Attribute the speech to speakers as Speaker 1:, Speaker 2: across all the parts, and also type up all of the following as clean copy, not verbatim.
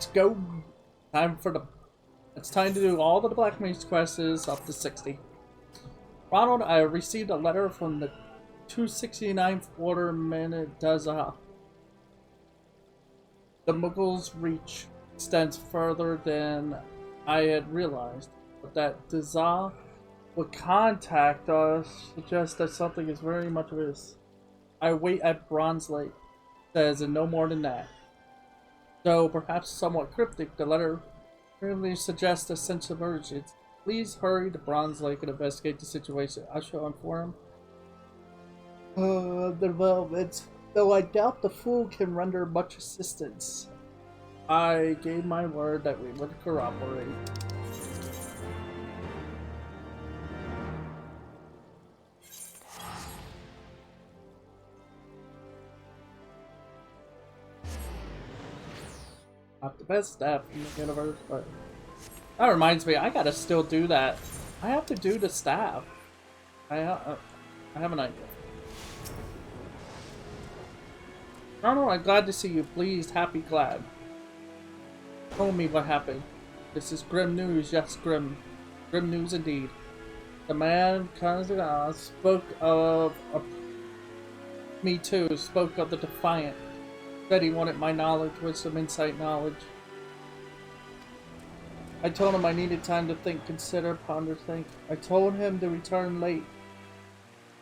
Speaker 1: Let's go. It's time to do all the Black Mage quests up to 60. Ronald, I received a letter from the 269th Order Mendoza. The Muggles' reach extends further than I had realized, but that Dazza would contact us suggests that something is very much of this. I wait at Bronze Lake, says, and no more than that. Though perhaps somewhat cryptic, the letter really suggests a sense of urgency. Please hurry to Bronze Lake and investigate the situation. I shall inform the developments, though I doubt the fool can render much assistance. I gave my word that we would cooperate. Not the best staff in the universe, but that reminds me, I gotta still do that. I have to do the staff. I have an idea. Ronald, I'm glad to see you. Pleased, happy, glad. Tell me what happened. This is grim news. Yes, grim. Grim news indeed. The man spoke of me too. Spoke of the Defiant. Said he wanted my knowledge, wisdom, insight, knowledge. I told him I needed time to think, consider, ponder, think. I told him to return late.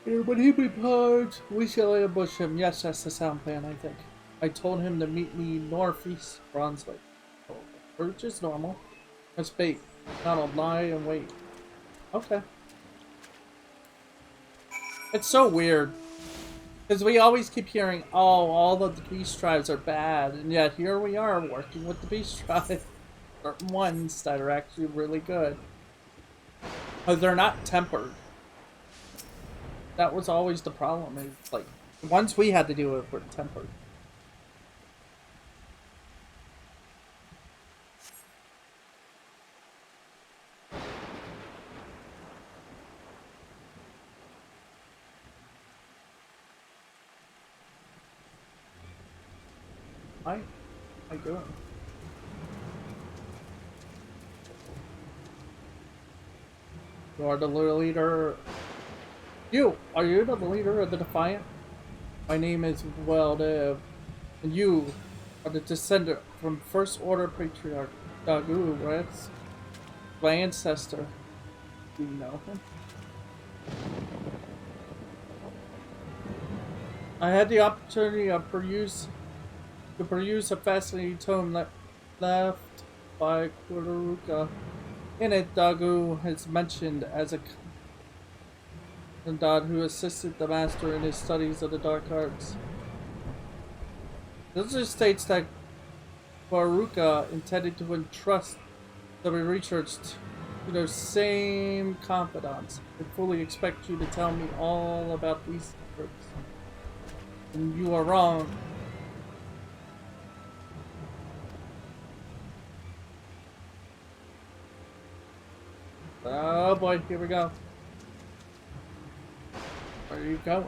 Speaker 1: When he replies, we shall ambush him. Yes, that's the sound plan, I think. I told him to meet me northeast Bronze Lake. Approach is normal. That's bait. Not a lie and wait. Okay. It's so weird. Because we always keep hearing, oh, all of the beast tribes are bad. And yet here we are working with the beast tribes. Certain ones that are actually really good. But they're not tempered. That was always the problem. Is like, the ones we had to deal with were tempered. How you doing? You are the leader. Are you the leader of the Defiant? My name is Weldev, and you are the descendant from First Order Patriarch Dagu, right? My ancestor. Do you know him? I had the opportunity to peruse a fascinating tome left by Kuruka. In it, Dagu is mentioned as a god who assisted the master in his studies of the dark arts. This just states that Kuruka intended to entrust the research to their same confidants. I fully expect you to tell me all about these secrets. And you are wrong. Oh boy, here we go. Where are you going?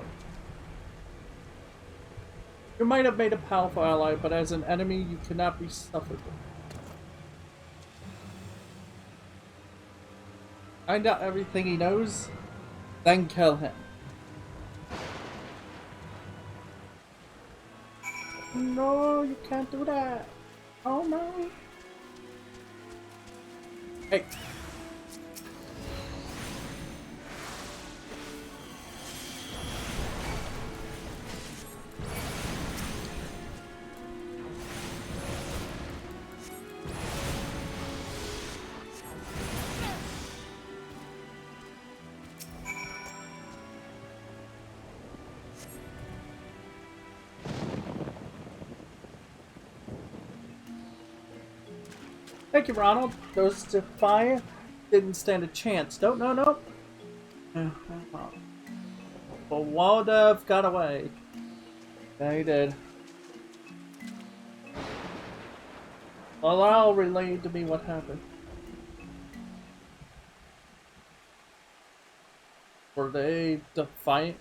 Speaker 1: You might have made a powerful ally, but as an enemy, you cannot be suffered. Find out everything he knows, then kill him. No, you can't do that. Oh no. Hey. Thank you, Ronald. Those Defiant didn't stand a chance. No. But Waldev got away. Yeah, he did. Well, I'll relay to me what happened. Were they Defiant?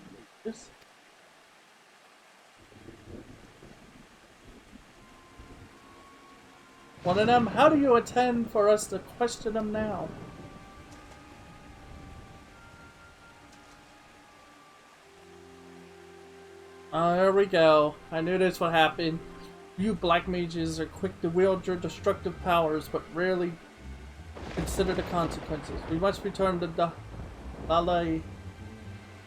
Speaker 1: One of them, how do you intend for us to question them now? There we go. I knew this would happen. You black mages are quick to wield your destructive powers, but rarely consider the consequences. We must return to the Lalafell.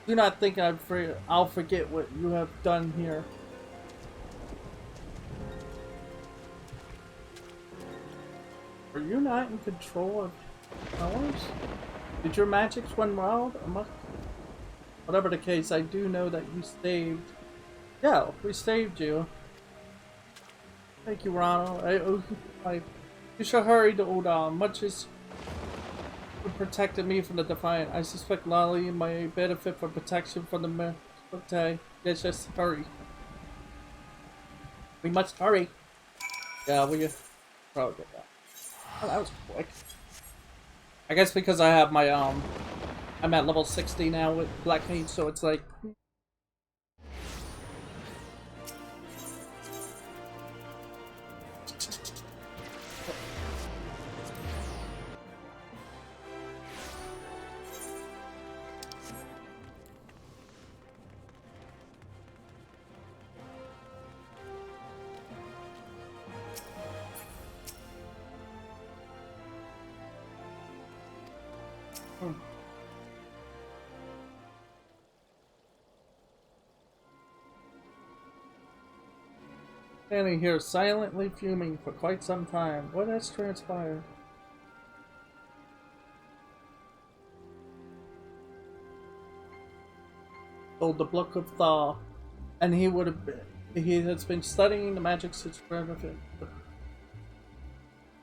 Speaker 1: Do not think I'll forget what you have done here. Are you not in control of powers? Did your magics run wild? Whatever the case, I do know that you saved. Yeah, we saved you. Thank you, Ronald. You should hurry to Udon. Much as you protected me from the Defiant, I suspect Lolly may benefit from protection from the Military. Let's just hurry. We must hurry. Yeah, we probably get that. Oh, that was quick. I guess because I have my I'm at level 60 now with Black Mage, so it's like. Standing here silently fuming for quite some time. What has transpired? Told the Book of Thaw, and he has been studying the magic situation of it.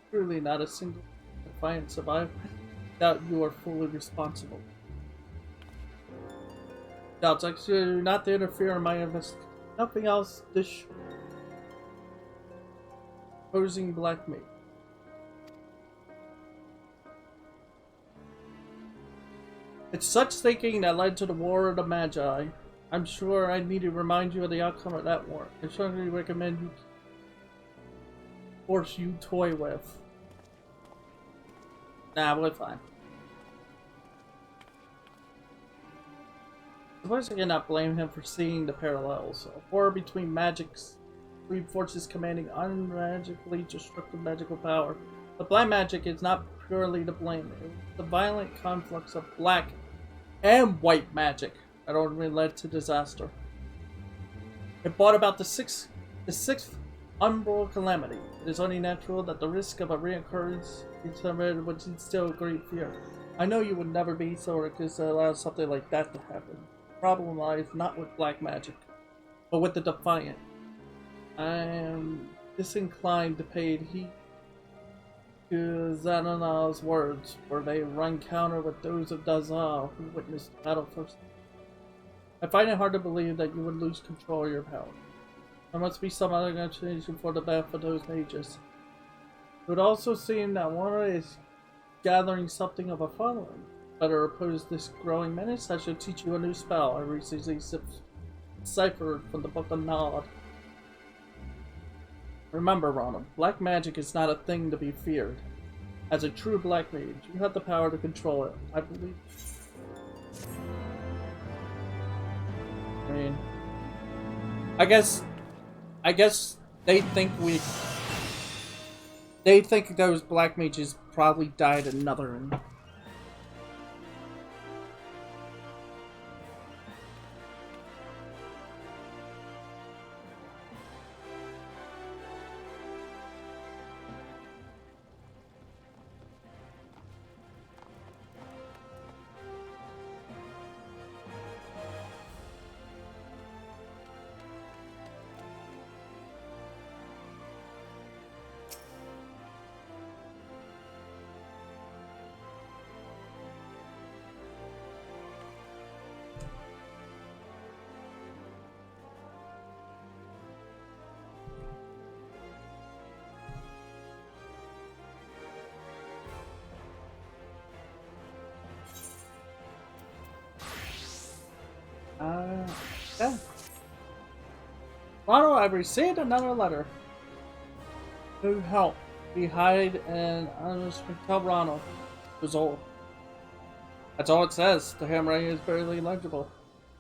Speaker 1: Truly not a single Defiant survived. Doubt you are fully responsible. Doubts actually not to interfere in my investigation. Nothing else. This opposing Black Mage. It's such thinking that led to the War of the Magi. I'm sure I need to remind you of the outcome of that war. I strongly recommend you force you toy with. Nah, we're fine. I suppose I cannot blame him for seeing the parallels. A war between magics. Three forces commanding unmagically destructive magical power. The black magic is not purely to blame. It was the violent conflicts of black and white magic that ultimately led to disaster. It brought about the sixth umbral calamity. It is only natural that the risk of a reoccurrence would instill great fear. I know you would never be so reckless to allow something like that to happen. The problem lies not with black magic, but with the Defiant. I am disinclined to pay heed to Zanana's words, for they run counter with those of Dazal, who witnessed the battle first. I find it hard to believe that you would lose control of your power. There must be some other explanation for the death of those mages. It would also seem that one is gathering something of a following. Better oppose this growing menace. I shall teach you a new spell I recently deciphered from the Book of Nod. Remember, Ronald, black magic is not a thing to be feared. As a true black mage, you have the power to control it. I believe. I mean, I guess they think those black mages probably died another. Yeah. Ronald, I've received another letter. New help. We hide and I just tell Ronald. It was old. That's all it says. The handwriting is barely legible.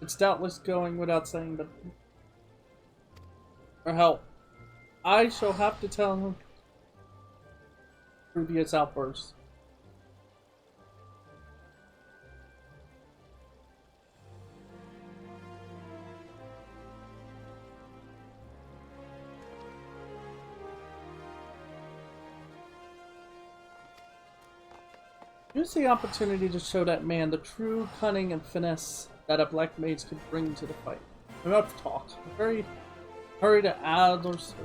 Speaker 1: It's doubtless going without saying, but for help. I shall have to tell him previous outbursts. Use the opportunity to show that man the true cunning and finesse that a black mage can bring to the fight. Enough talk. Hurry to add or so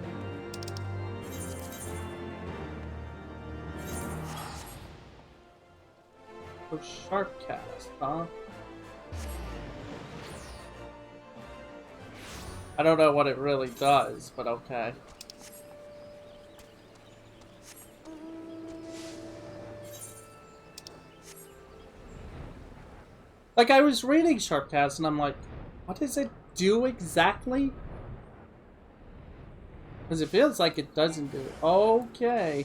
Speaker 1: sharp cast, huh? I don't know what it really does, but okay. Like, I was reading Sharpcast and I'm like, what does it do exactly? Because it feels like it doesn't do it. Okay.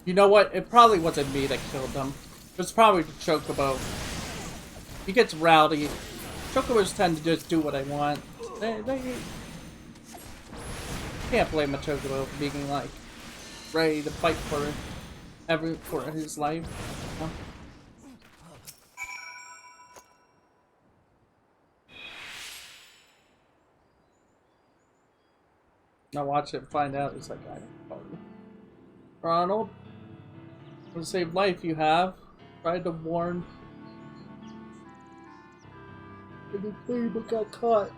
Speaker 1: You know what? It probably wasn't me that killed them. It was probably the Chocobo. He gets rowdy. Chocobos tend to just do what I want. They can't blame a Chocobo for being like ready to fight for his life. You know? Now watch it, find out. It's like, I don't know. Ronald, to save life you have. Tried to warn. But got caught.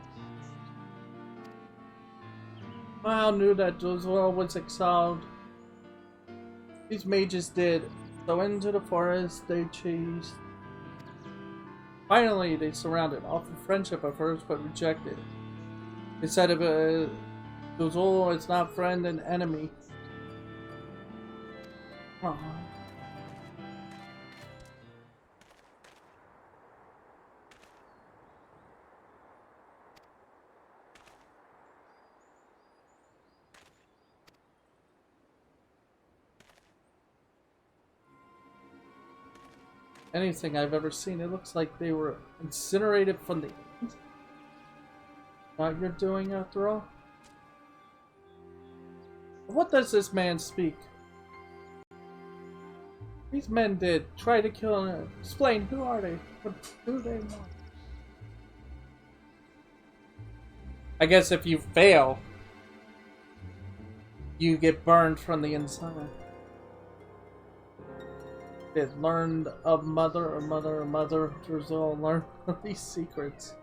Speaker 1: Wow, knew that Joswell was exiled. These mages did. So into the forest they chased. Finally, they surrounded, offered friendship at first, but rejected. They said if Joswell is not friend and enemy. Aww. Anything I've ever seen. It looks like they were incinerated from the end. What you're doing after all? What does this man speak? These men did try to kill him. Explain, who are they? What do they want? I guess if you fail, you get burned from the inside. They learned of mother. Drizzle learned of these secrets.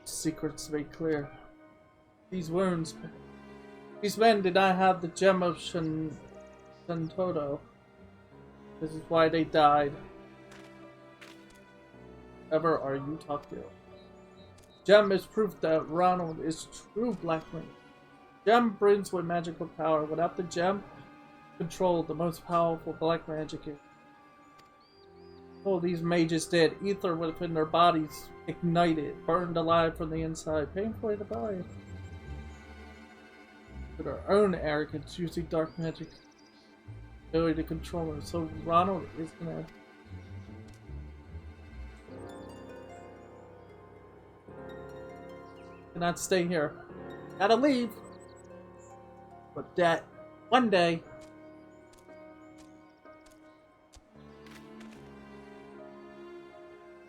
Speaker 1: Secrets made clear. These wounds. These men did not have the gem of Shantoto. This is why they died. Ever are you talking? Gem is proof that Ronald is true Black Mage. Gem brings with magical power. Without the gem, control the most powerful black magic. Oh, these mages did. Ether within their bodies ignited, burned alive from the inside, painfully to die. For their own arrogance, using dark magic ability to control her. So Ronald is gonna cannot stay here. Gotta leave. But that one day.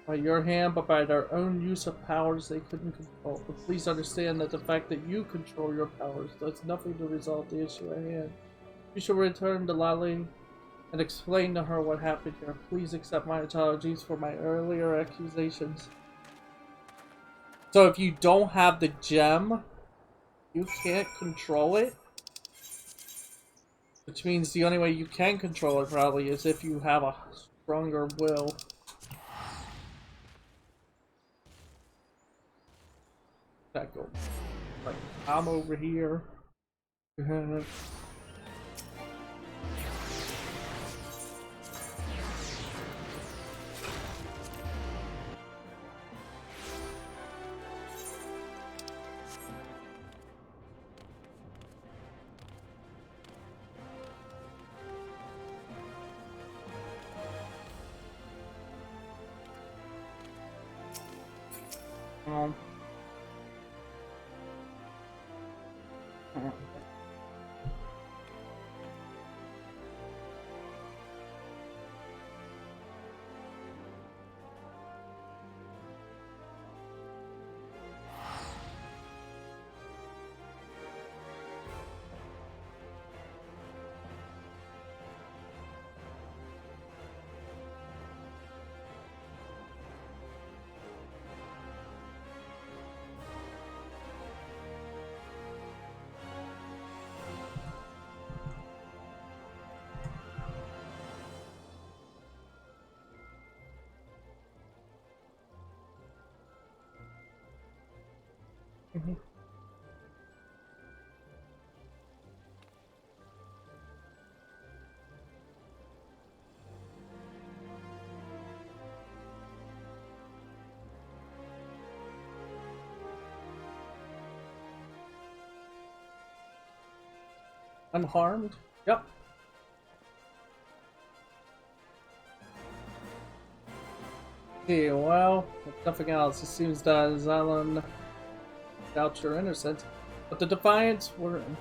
Speaker 1: By your hand, but by their own use of powers they couldn't control. But please understand that the fact that you control your powers does nothing to resolve the issue at hand. You should return to Lali and explain to her what happened here. Please accept my apologies for my earlier accusations. So if you don't have the gem, you can't control it? Which means the only way you can control it probably is if you have a stronger will. That go. Like, I'm over here. Um, mhm. Unharmed? Yep. Okay, well, if nothing else, it seems that Zalan doubts you're innocent. But the Defiants were in.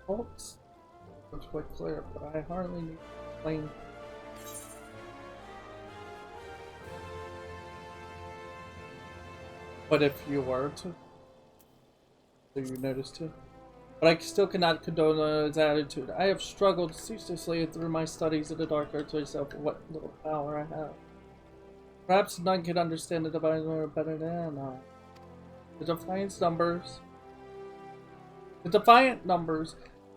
Speaker 1: Oops. Looks quite clear, but I hardly need to explain. But if you were to, do you notice too? But I still cannot condone his attitude. I have struggled ceaselessly through my studies in the dark arts myself of what little power I have. Perhaps none can understand the divine lore better than I. The Defiant numbers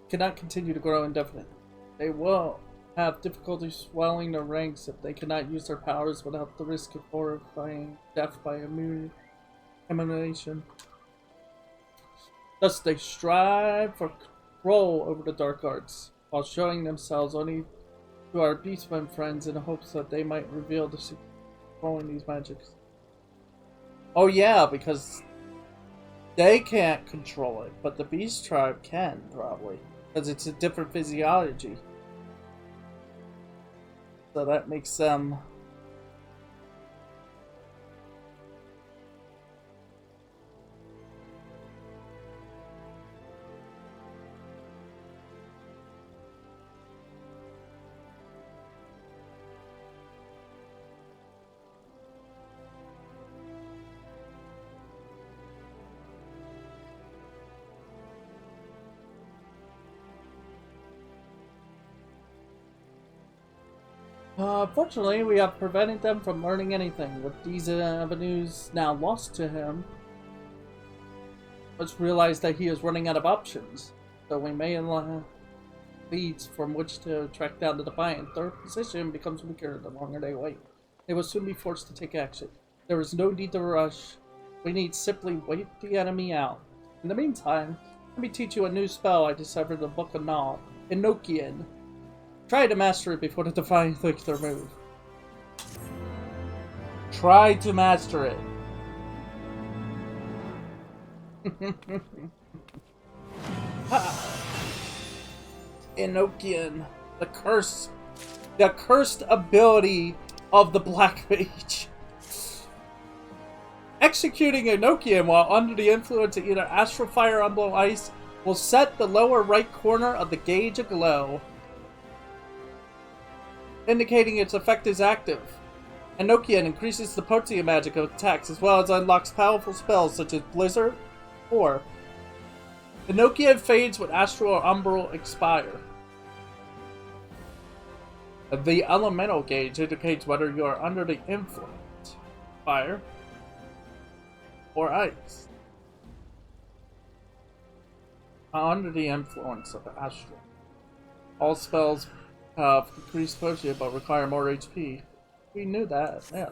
Speaker 1: cannot continue to grow indefinitely. They will have difficulty swelling their ranks if they cannot use their powers without the risk of horrifying death by emanation. Thus they strive for control over the dark arts, while showing themselves only to our beastmen friends in hopes that they might reveal the secret of controlling these magics. Oh yeah, because they can't control it, but the beast tribe can, probably. Because it's a different physiology. So that makes them... Fortunately, we have prevented them from learning anything. With these avenues now lost to him, let's realize that he is running out of options. So we may have leads from which to track down the Defiant. Their position becomes weaker the longer they wait. They will soon be forced to take action. There is no need to rush. We need simply wait the enemy out. In the meantime, let me teach you a new spell I deciphered in the Book of Nod, Enochian. Try to master it before the Defiant makes their move. Try to master it. Enochian, the cursed ability of the Black Mage. Executing Enochian while under the influence of either Astral Fire or Umbral Ice will set the lower right corner of the gauge aglow, indicating its effect is active. Enochian increases the potency of magic attacks as well as unlocks powerful spells such as Blizzard or Enochian fades when Astral or Umbral expire. The elemental gauge indicates whether you are under the influence, fire, or ice. Under the influence of Astral. All spells have increased potency but require more HP. We knew that, yeah.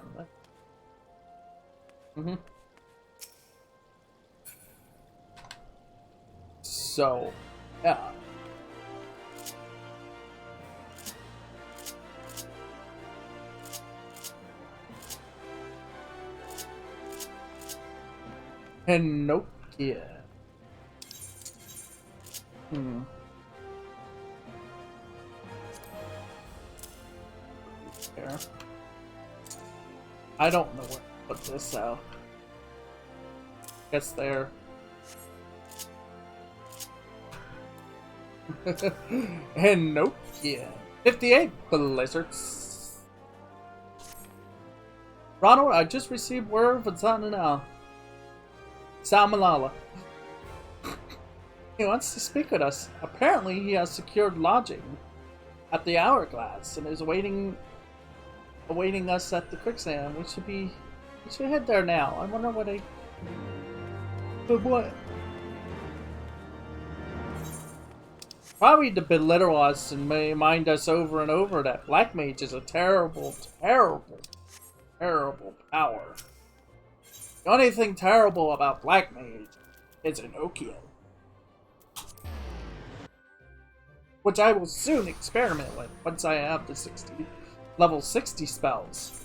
Speaker 1: So, yeah. Enochian. I don't know where to put this out. Guess there. And nope, yeah. 58 blizzards. Ronald, I just received word from Zanana. Salmalala. He wants to speak with us. Apparently, he has secured lodging at the Hourglass and is awaiting us at the quicksand. We should head there now. I wonder what they. But what? Probably to belittle us and remind us over and over that Black Mage is a terrible, terrible, terrible power. The only thing terrible about Black Mage is Inokia, which I will soon experiment with once I have the level 60 spells.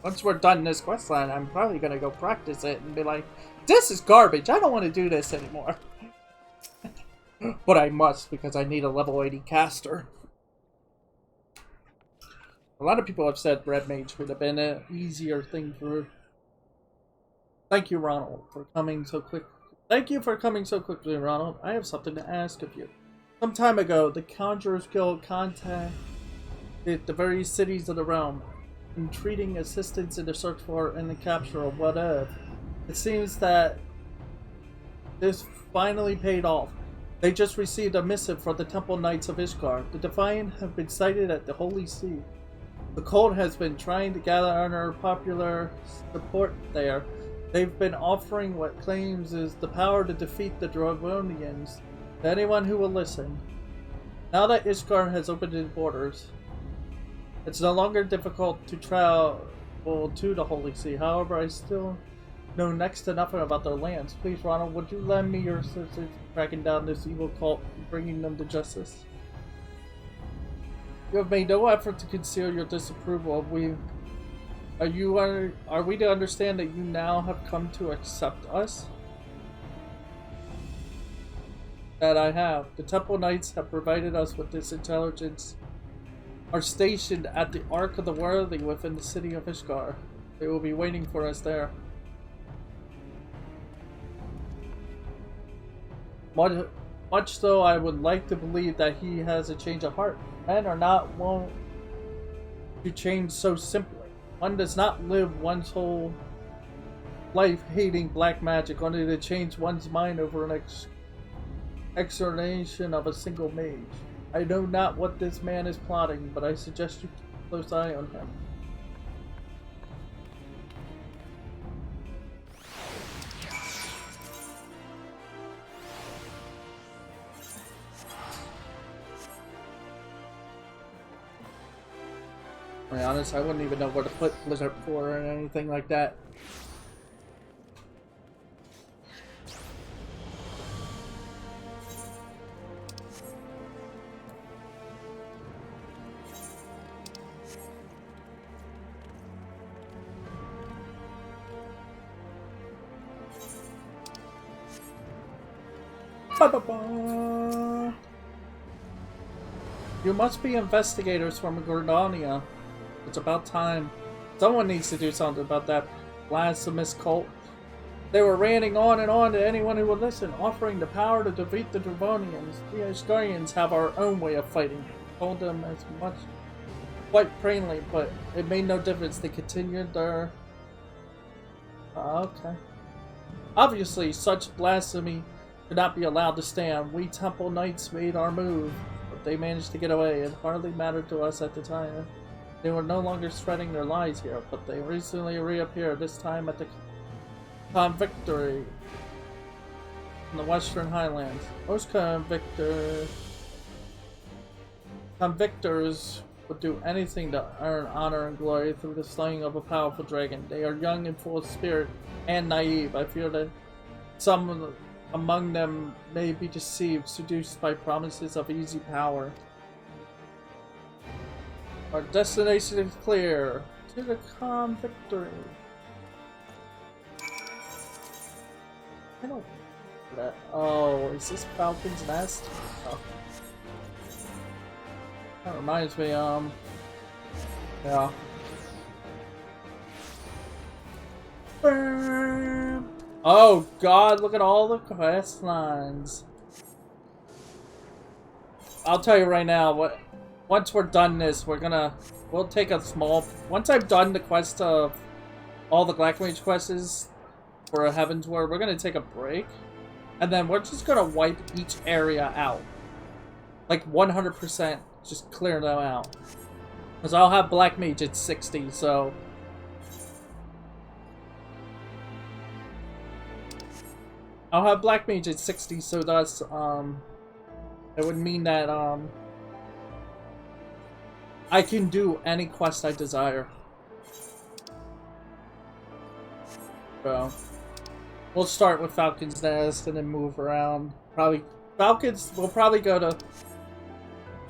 Speaker 1: Once we're done this questline, I'm probably gonna go practice it and be like, this is garbage, I don't want to do this anymore. But I must, because I need a level 80 caster. A lot of people have said Red Mage would have been an easier thing for. Thank you, Ronald, for coming so quick. Thank you for coming so quickly, Ronald. I have something to ask of you. Some time ago, the Conjurers Guild contacted the various cities of the realm, entreating assistance in the search for and the capture of whatever. It seems that this finally paid off. They just received a missive from the Temple Knights of Ishgard. The Defiant have been sighted at the Holy See. The cult has been trying to gather under popular support there. They've been offering what claims is the power to defeat the Dravonians to anyone who will listen. Now that Ishgard has opened its borders, it's no longer difficult to travel to the Holy See. However, I still know next to nothing about their lands. Please, Ronald, would you lend me your assistance in tracking down this evil cult and bringing them to justice? You have made no effort to conceal your disapproval. Are we to understand that you now have come to accept us? That I have. The Temple Knights have provided us with this intelligence. Are stationed at the Ark of the Worthy within the city of Ishgard. They will be waiting for us there. Much though I would like to believe that he has a change of heart. Men are not wont to change so simply. One does not live one's whole life hating black magic only to change one's mind over an exhortation of a single mage. I know not what this man is plotting, but I suggest you keep a close eye on him. To be honest, I wouldn't even know where to put Blizzard 4 or anything like that. Ba-ba-ba. You must be investigators from Gordania. It's about time. Someone needs to do something about that blasphemous cult. They were ranting on and on to anyone who would listen, offering the power to defeat the Dravonians. The Ishgarians have our own way of fighting. We told them as much quite plainly, but it made no difference. They continued their... okay. Obviously, such blasphemy could not be allowed to stand. We Temple Knights made our move, but they managed to get away. It hardly mattered to us at the time. They were no longer spreading their lies here, but they recently reappeared, this time at the Convictory in the Western Highlands. Most convictors would do anything to earn honor and glory through the slaying of a powerful dragon. They are young and full of spirit and naive. I fear that some among them may be deceived, seduced by promises of easy power. Our destination is clear. To the Convictory. I don't know that. Oh, is this Falcon's Nest? Oh. That reminds me, yeah. Oh god, look at all the quest lines. I'll tell you right now, once we're done this, we'll take a small... Once I've done the quest of all the Black Mage quests for Heaven's Word, we're gonna take a break. And then we're just gonna wipe each area out. Like 100%, just clear them out. Because I'll have Black Mage at 60, so... I'll have Black Mage at 60, so that's, it would mean that, I can do any quest I desire. So, we'll start with Falcon's Nest and then move around. We'll probably go to...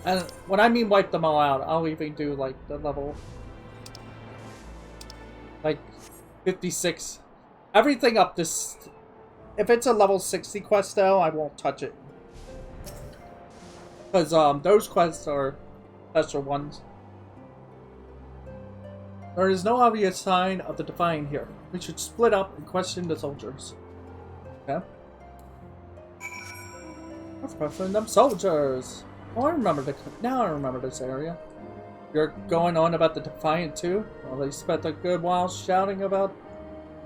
Speaker 1: And when I mean wipe them all out, I'll even do, like, the level... Like, 56. Everything up this... If it's a level 60 quest, though, I won't touch it. Because, those quests are special ones. There is no obvious sign of the Divine here. We should split up and question the soldiers. Okay? Let's question them soldiers! Oh, now I remember this area. You're going on about the Defiant, too? Well, they spent a good while shouting about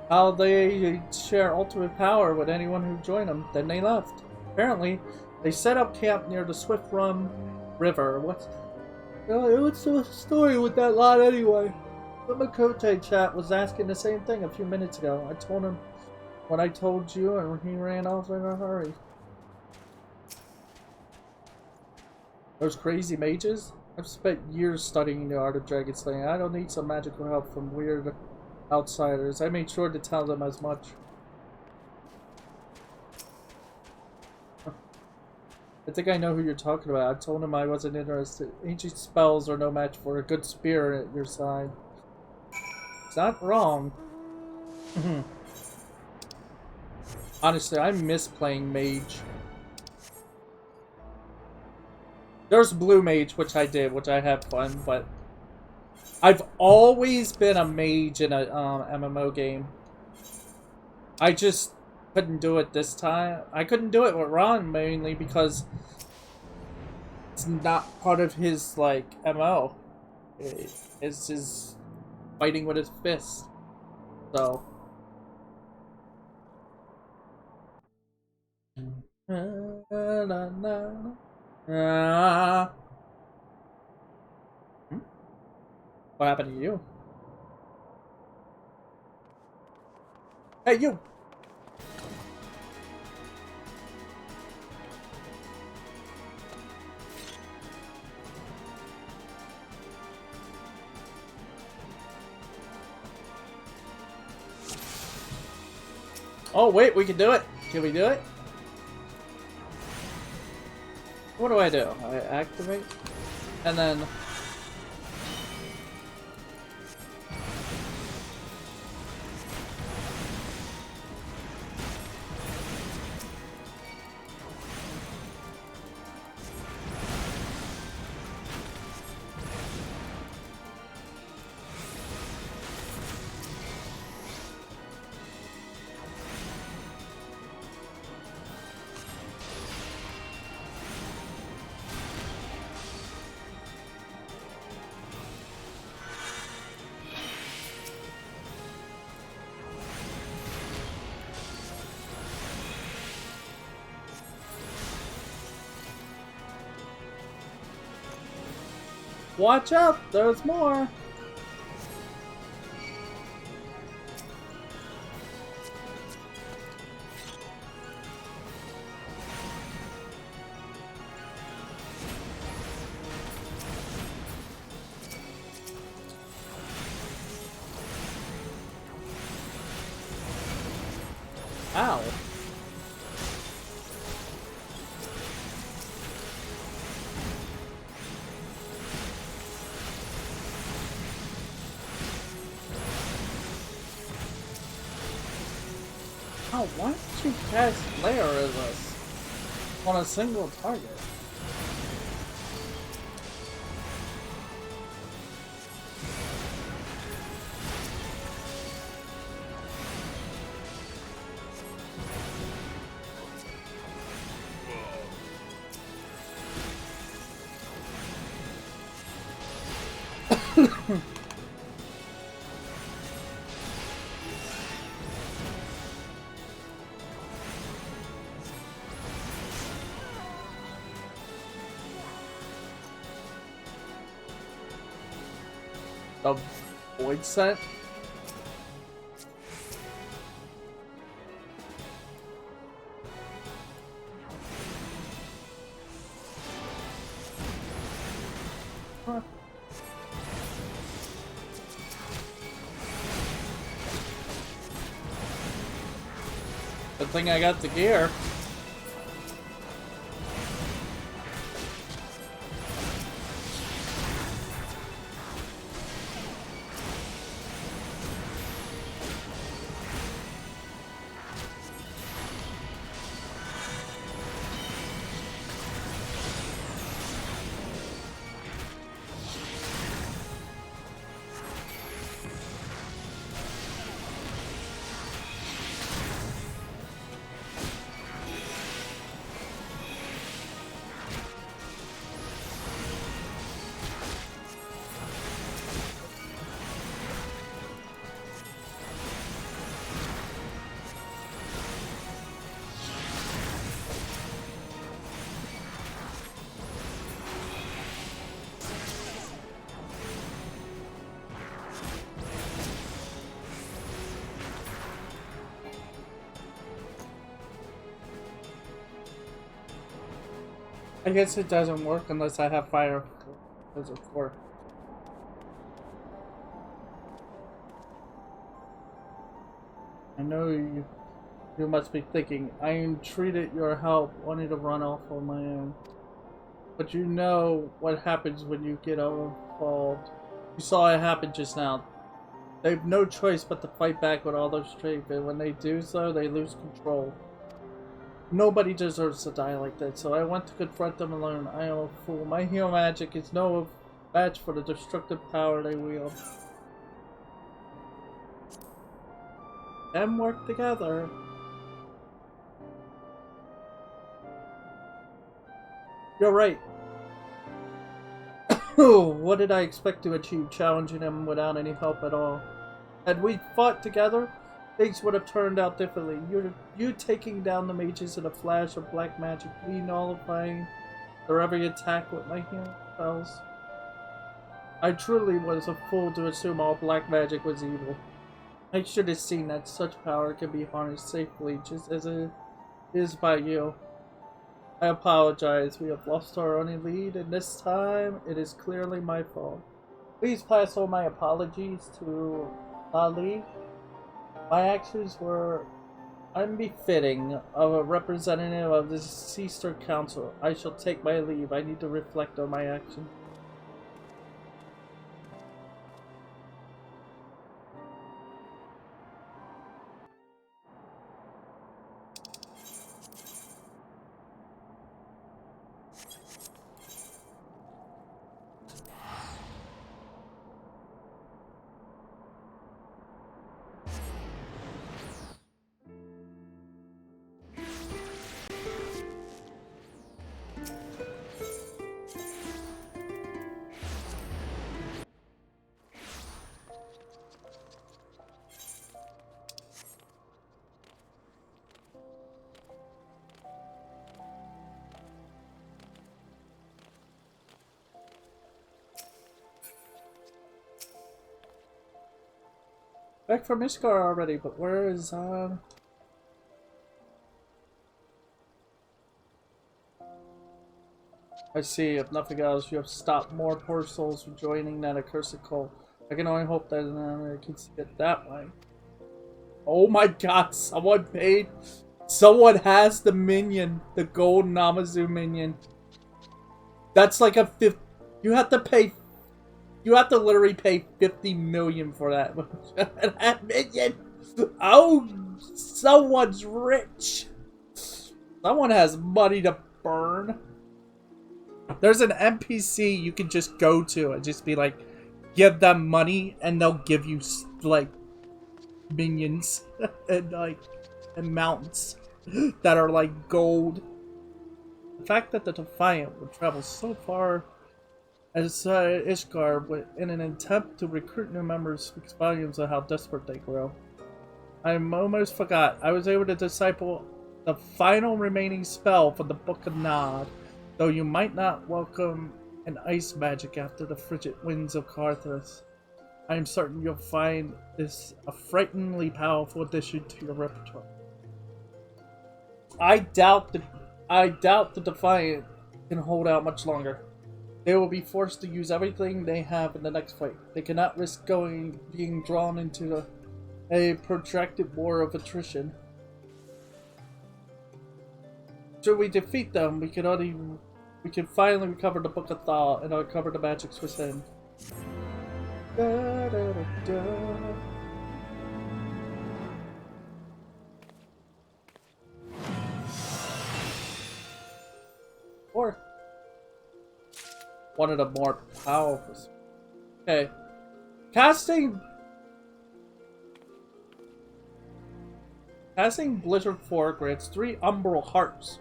Speaker 1: how they share ultimate power with anyone who joined them. Then they left. Apparently, they set up camp near the Swift Rum River. What's the story with that lot anyway? The Makote chat was asking the same thing a few minutes ago. I told him what I told you, and he ran off in a hurry. Those crazy mages? I've spent years studying the art of dragon slaying. I don't need some magical help from weird outsiders. I made sure to tell them as much. I think I know who you're talking about. I told him I wasn't interested. Ancient spells are no match for a good spear at your side. It's not wrong. Honestly, I miss playing mage. There's Blue Mage, which I did, which I had fun, but I've always been a mage in a MMO game. I just couldn't do it this time. I couldn't do it with Ron mainly because it's not part of his, like, MO. It's his fighting with his fist. So. What happened to you? Hey, you! Oh, wait, we can do it! Can we do it? What do? I activate? And then... Watch out! There's more! Ow! Oh, why did you cast Flare as us on a single target? The void set? Huh. Good thing I got the gear. I guess it doesn't work unless I have fire. Does it work? I know you must be thinking, I entreated your help, wanting to run off on my own. But you know what happens when you get involved. You saw it happen just now. They have no choice but to fight back with all their strength, and when they do so, they lose control. Nobody deserves to die like that, so I want to confront them alone. I am a fool. My heal magic is no match for the destructive power they wield. Them work together. You're right. What did I expect to achieve challenging them without any help at all? Had we fought together, things would have turned out differently. You taking down the mages in a flash of black magic, me nullifying their every attack with my healing spells. I truly was a fool to assume all black magic was evil. I should have seen that such power can be harnessed safely, just as it is by you. I apologize. We have lost our only lead, and this time it is clearly my fault. Please pass on my apologies to Ali. My actions were unbefitting of a representative of the Sister Council. I shall take my leave. I need to reflect on my actions. Back from Ishkar already, but where is, I see, if nothing else, you have stopped more poor souls from joining that accursed cult. I can only hope that I can see it that way. Oh my god, someone paid. Someone has the minion, the gold Namazu minion. That's like a fifth. You have to pay. You have to literally pay 50 million for that. That minion. Oh, someone's rich. Someone has money to burn. There's an NPC you can just go to and just be like, give them money, and they'll give you like minions and mountains that are like gold. The fact that the Defiant would travel so far as Ishgard in an attempt to recruit new members speaks volumes of how desperate they grow. I almost forgot. I was able to disciple the final remaining spell from the Book of Nod, though you might not welcome an ice magic after the frigid winds of Karthus. I am certain you'll find this a frighteningly powerful addition to your repertoire. I doubt the Defiant can hold out much longer. They will be forced to use everything they have in the next fight. They cannot risk being drawn into a protracted war of attrition. Should we defeat them, we can finally recover the Book of Thaw and uncover the magics within. Da, da, da, da. Or one of the more powerful. Okay. Casting Blizzard 4 grants 3 Umbral Hearts,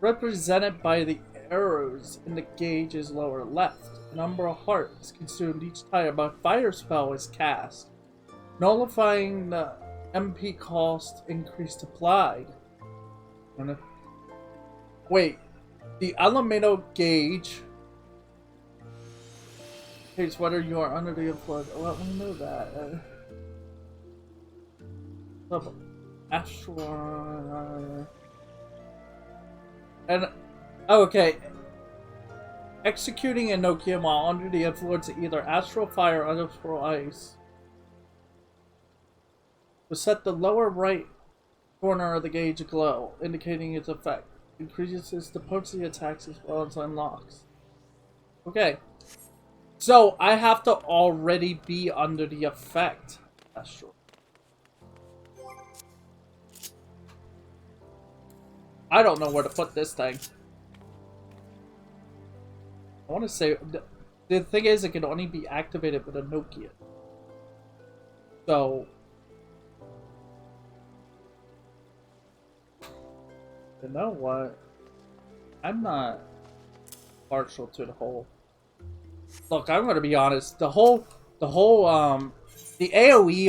Speaker 1: represented by the arrows in the gauge's lower left. An Umbral Heart is consumed each time a fire spell is cast, nullifying the MP cost increase applied. Wait, the elemental gauge indicates whether you are under the influence. Well, we know that. Astral. And okay. Executing a Nokia while under the influence of either astral fire or astral ice will set the lower right corner of the gauge aglow, indicating its effect. Increases the potency attacks as well as unlocks. Okay. So I have to already be under the effect. Astral. I don't know where to put this thing. I want to say the thing is it can only be activated with a Nokia. So you know what? I'm not partial to the whole. Look, I'm gonna be honest. The AOE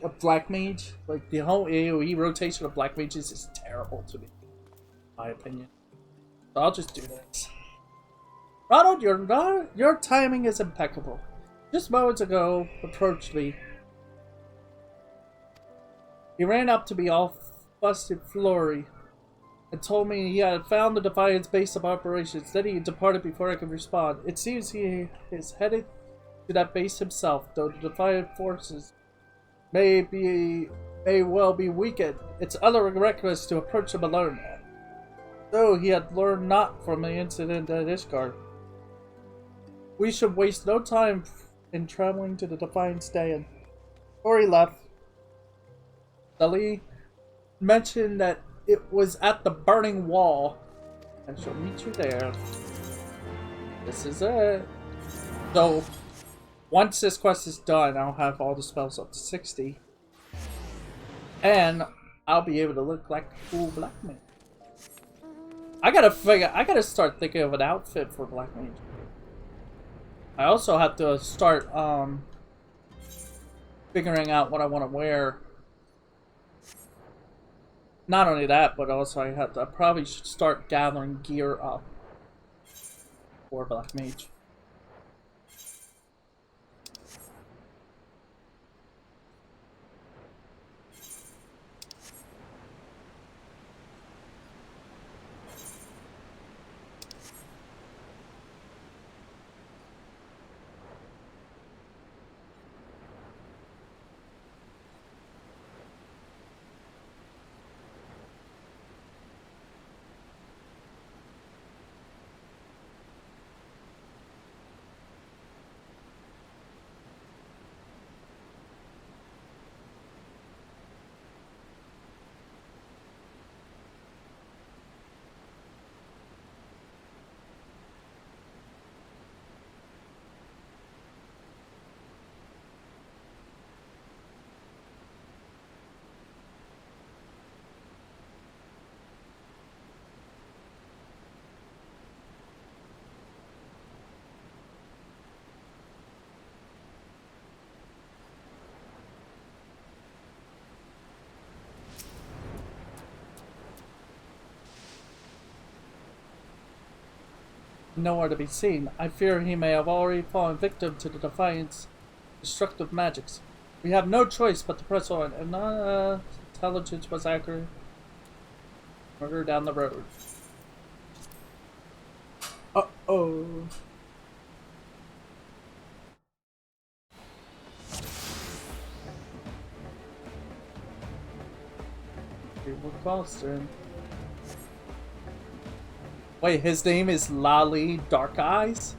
Speaker 1: of Black Mage, like the whole AOE rotation of Black Mages is terrible to me, in my opinion. So I'll just do this. Ronald, your timing is impeccable. Just moments ago, approached me. He ran up to me all busted flurry and told me he had found the Defiant's base of operations. Then he departed before I could respond. It seems he is headed to that base himself, though the Defiant forces may well be weakened. It's reckless to approach him alone. Though he had learned not from the incident at Ishgard. We should waste no time in traveling to the Defiant stand. Before he left, Dali mentioned that it was at the Burning Wall, and she'll meet you there. This is it. So, once this quest is done, I'll have all the spells up to 60. And I'll be able to look like a cool Black Mage. I gotta start thinking of an outfit for Black Mage. I also have to start figuring out what I want to wear. Not only that, but also I probably should start gathering gear up for Black Mage. nowhere to be seen. I fear he may have already fallen victim to the Defiant's destructive magics. We have no choice but to press on, and intelligence was accurate. Murder down the road. Uh-oh. We're Boston. Wait, his name is Lali Dark Eyes?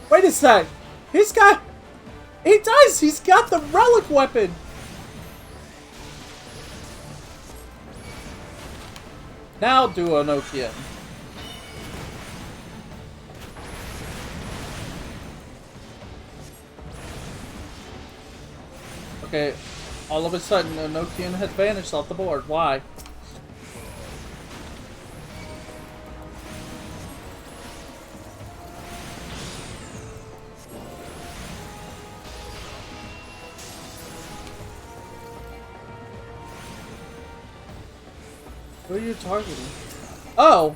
Speaker 1: Wait a sec! He's got... He does! He's got the relic weapon! Now do an Nokian. Okay, all of a sudden, Nokian has vanished off the board. Why? Who are you targeting? Oh!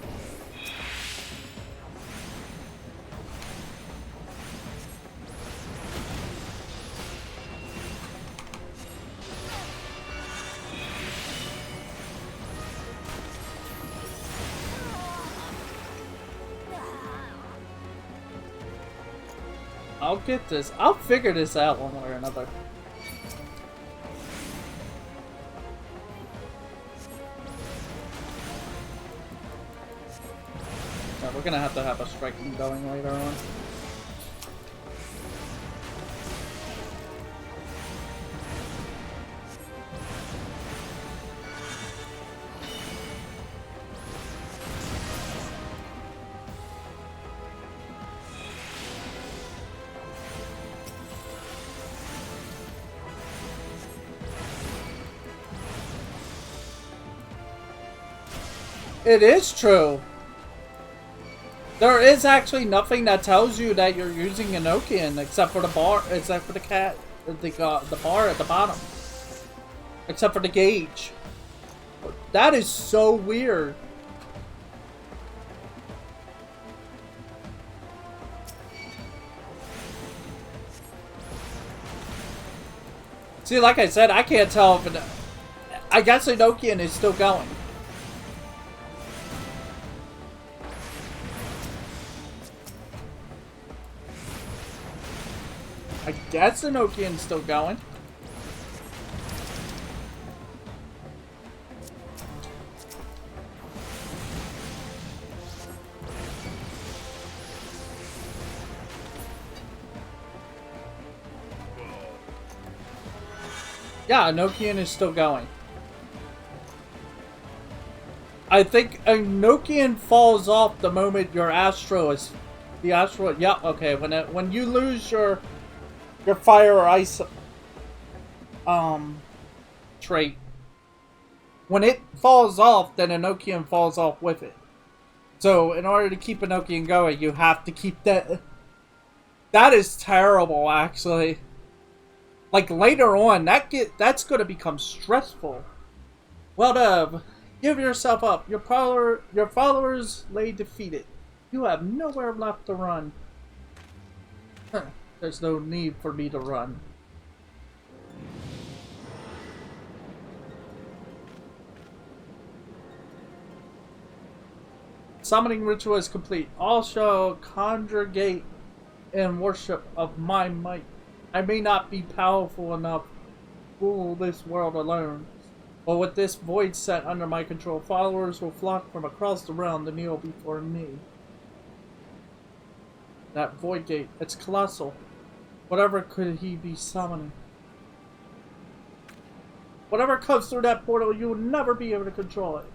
Speaker 1: I'll get this. I'll figure this out one way or another. Yeah, we're gonna have to have a striking going later on. It is true. There is actually nothing that tells you that you're using Enochian except for the bar, except for the cat, the bar at the bottom, except for the gauge. That is so weird. See, like I said, I can't tell if it, I guess Enochian is still going. I guess Enochian's still going. Yeah, Enochian is still going. I think Enochian falls off the moment your Astro is... The Astro... Yeah, okay. When you lose your fire or ice trait, when it falls off, then Enochian falls off with it. So in order to keep Enochian going, you have to keep that. That is terrible, actually. Like later on, that's gonna become stressful. Well done. Give yourself up. Your followers lay defeated. You have nowhere left to run. Huh. There's no need for me to run. Summoning ritual is complete. All shall congregate in worship of my might. I may not be powerful enough to rule this world alone, but with this void set under my control, followers will flock from across the realm to kneel before me. That void gate, it's colossal. Whatever could he be summoning? Whatever comes through that portal, you will never be able to control it.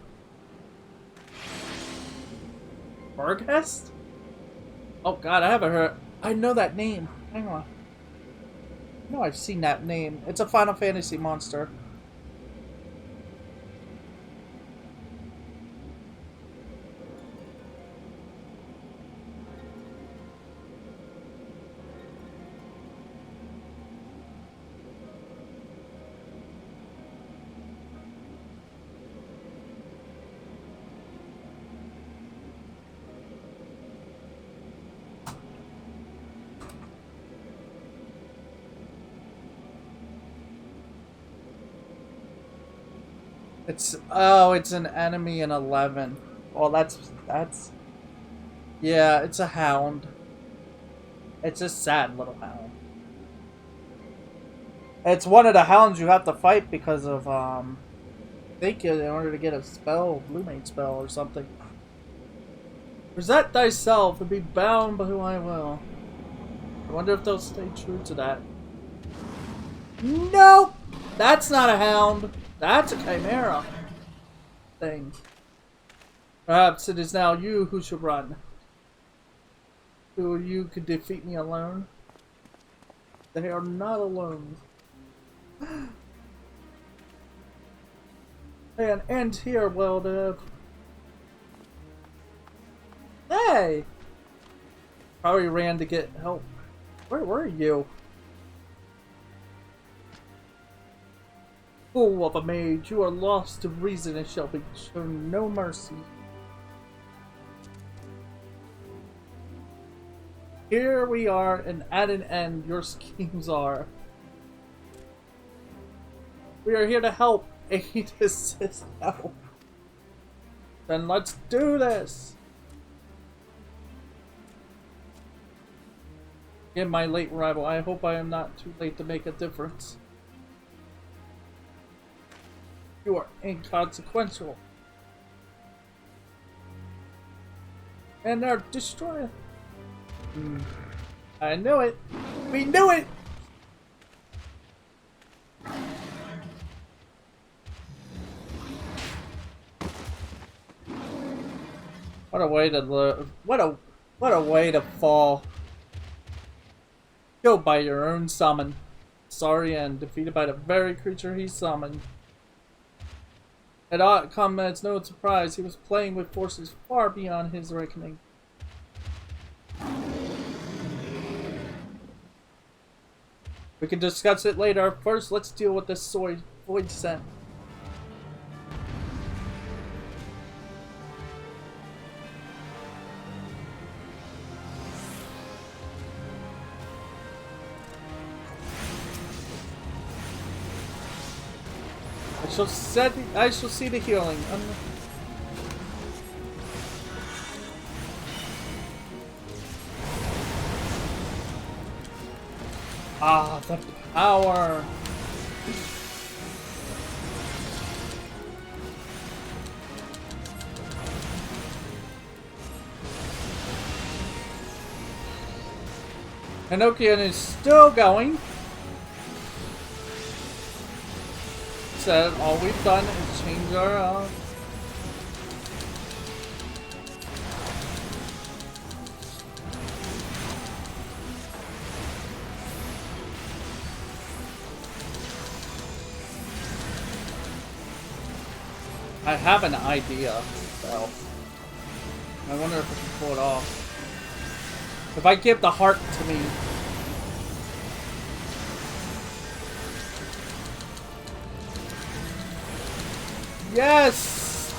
Speaker 1: Berghest? Oh god, I haven't heard... I know that name. Hang on. I know I've seen that name. It's a Final Fantasy monster. it's an enemy in 11. Well, that's yeah, it's a hound. It's a sad little hound. It's one of the hounds you have to fight because of I think in order to get a spell, blue mage spell or something. Present thyself and be bound by who I will. I wonder if they'll stay true to that. Nope! That's not a hound. That's a chimera thing. Perhaps it is now you who should run. So you could defeat me alone. They are not alone. An end here, well lived. Hey! Probably ran to get help. Where were you? Fool of a mage, you are lost to reason and shall be shown no mercy. Here we are, and at an end your schemes are. We are here to help, aid, assist, help. Then let's do this! In my late arrival, I hope I am not too late to make a difference. You are inconsequential. And are destroyed. I knew it. We knew it. What a way to live. What a way to fall. Killed by your own summon. Sorry, and defeated by the very creature he summoned. It ought to come as no surprise he was playing with forces far beyond his reckoning. We can discuss it later. First, let's deal with this void scent. I shall see the healing. Ah, the power! Enochian is still going. Said all we've done is change our I have an idea, so I wonder if I can pull it off. If I give the heart to me. Yes!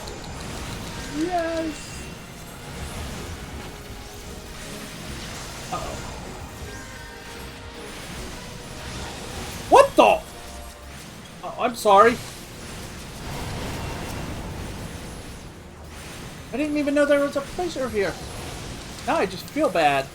Speaker 1: Yes! Uh-oh. What the? Oh, I'm sorry. I didn't even know there was a pleasure here. Now I just feel bad.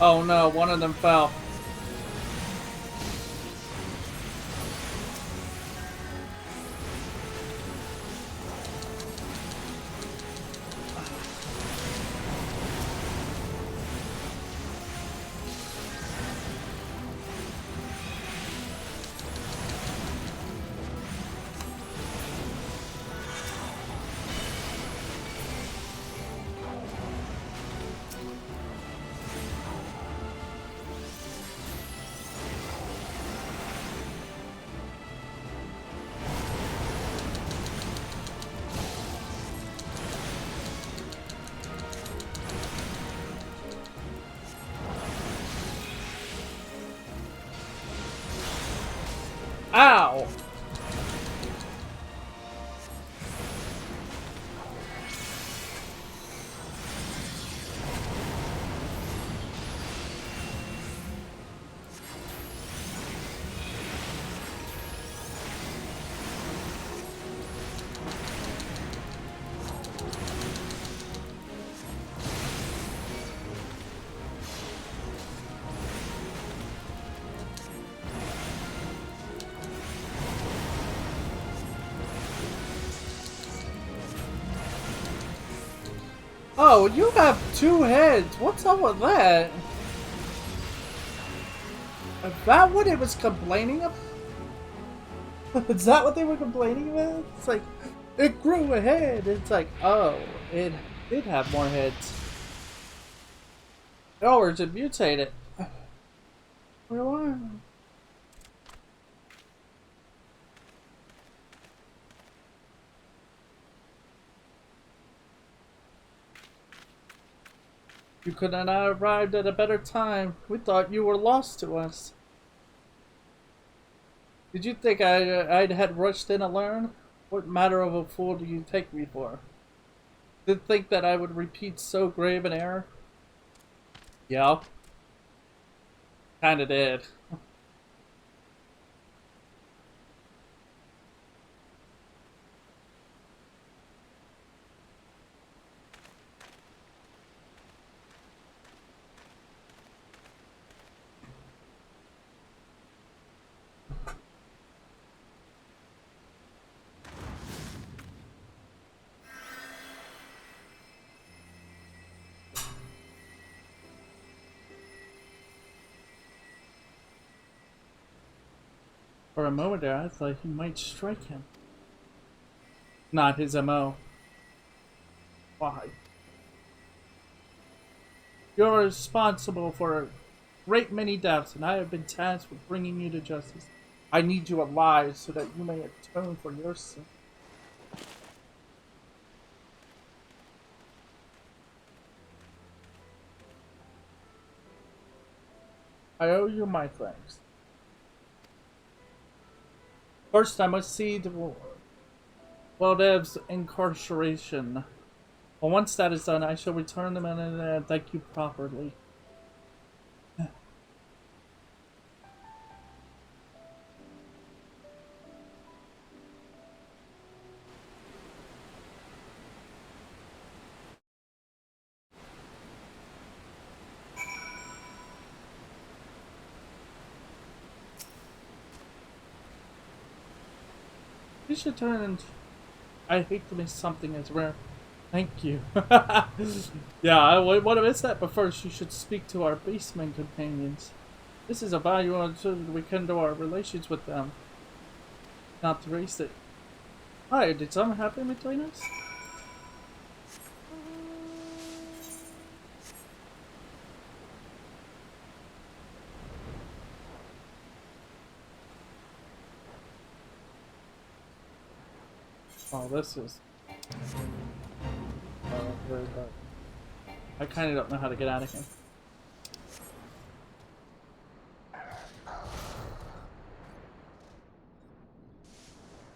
Speaker 1: Oh no, one of them fell. Ow! Oh, you have two heads. What's up with that? Is that what it was complaining of? Is that what they were complaining about? It's like, it grew a head. It's like, oh, it did have more heads. Or it mutated. Why? You could not have arrived at a better time. We thought you were lost to us. Did you think I had rushed in to learn? What matter of a fool do you take me for? Did think that I would repeat so grave an error? Yeah. Kinda did. For a moment there, I thought he might strike him. Not his MO. Why? You're responsible for a great many deaths, and I have been tasked with bringing you to justice. I need you alive so that you may atone for your sin. I owe you my thanks. First, I must see the Waldev's incarceration. Well, once that is done, I shall return them and thank you properly. You should turn and... I hate to miss something as rare. Thank you. Yeah, I would want to miss that, but first you should speak to our basement companions. This is a valuable so that we kindle our relations with them. Not to raise it. Hi, did something happen between us? Oh, this is... very bad. I kind of don't know how to get out of here.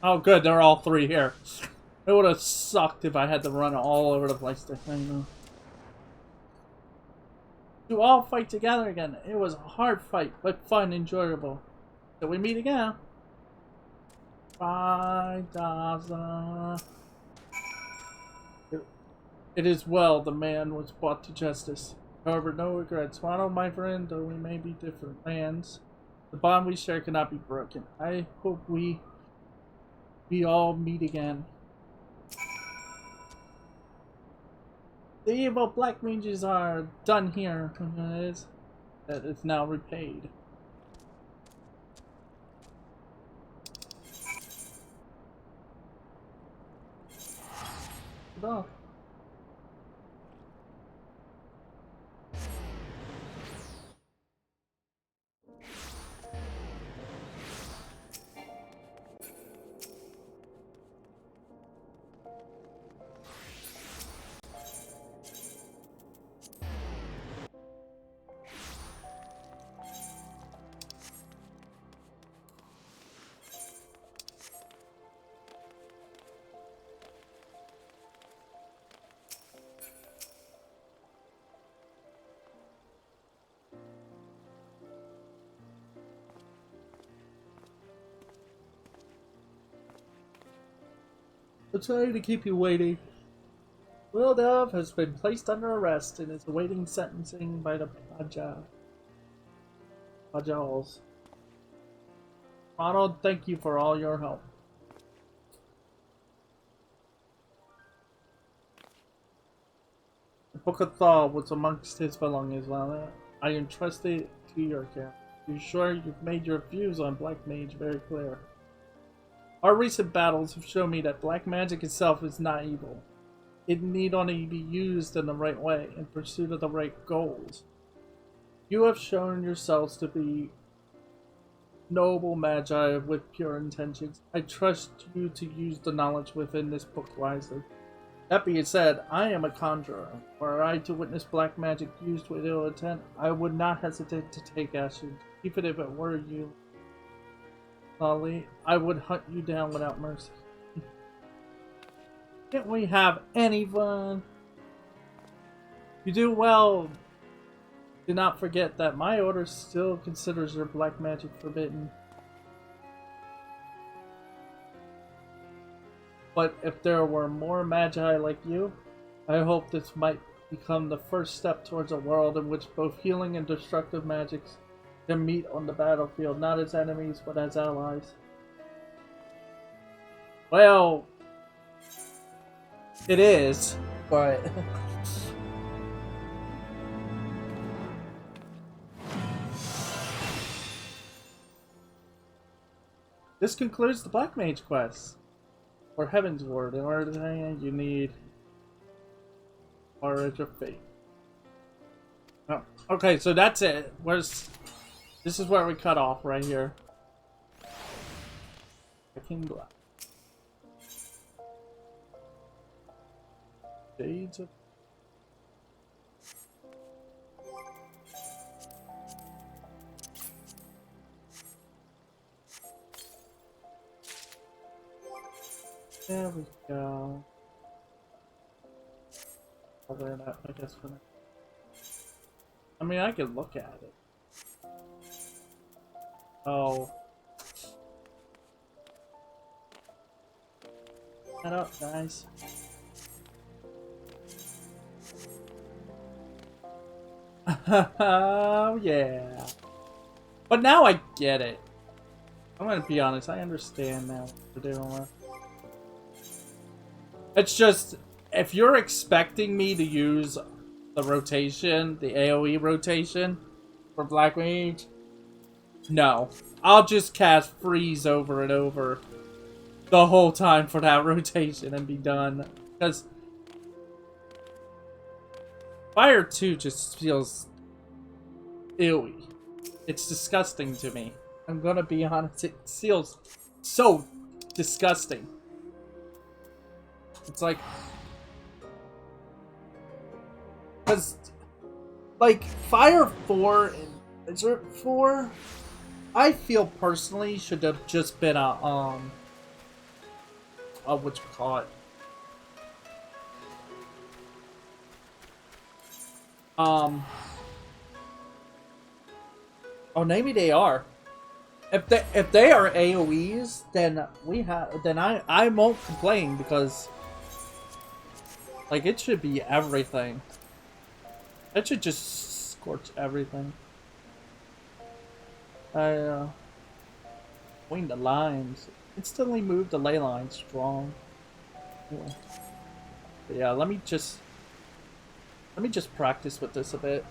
Speaker 1: Oh good, they're all three here. It would have sucked if I had to run all over the place to thing. To all fight together again. It was a hard fight, but fun, enjoyable. Till we meet again. Bye, Daza. It is well the man was brought to justice. However, no regrets. Ronald, my friend, though we may be different lands, the bond we share cannot be broken. I hope we all meet again. The evil black mages are done here. That is now repaid. Oh. I'm sorry to keep you waiting. Will Dove has been placed under arrest and is awaiting sentencing by the Pajals. Ronald, thank you for all your help. The Book of Thaw was amongst his belongings. Well, I entrust it to your care. Be sure you've made your views on Black Mage very clear. Our recent battles have shown me that black magic itself is not evil. It need only be used in the right way, in pursuit of the right goals. You have shown yourselves to be noble magi with pure intentions. I trust you to use the knowledge within this book wisely. That being said, I am a conjurer. Were I to witness black magic used with ill intent, I would not hesitate to take action, even if it were you. Lolly, I would hunt you down without mercy. Can't we have any fun? You do well. Do not forget that my order still considers your black magic forbidden. But if there were more magi like you, I hope this might become the first step towards a world in which both healing and destructive magics can meet on the battlefield, not as enemies, but as allies. Well, it is, but... This concludes the Black Mage quest. For Heaven's Word, in order to end, you need Courage of Fate. Oh, okay, so that's it. This is where we cut off, right here. King Black. Shades of... There we go. I'll wear that, I guess, for now. I mean, I could look at it. Oh. Shut up, guys. Oh, yeah. But now I get it. I'm gonna be honest, I understand now what we're doing with. It's just, if you're expecting me to use the rotation, the AoE rotation for Black Mage, no. I'll just cast Freeze over and over the whole time for that rotation and be done. Because Fire 2 just feels ewy. It's disgusting to me. I'm gonna be honest, it feels so disgusting. It's like... Because, like, Fire 4 and Desert 4, I feel personally should have just been a, what you call it? Oh, maybe they are. If they are AoEs, then I won't complain, because like it should be everything. It should just scorch everything. Between the lines, instantly move the ley line strong. Anyway. But yeah, let me just practice with this a bit.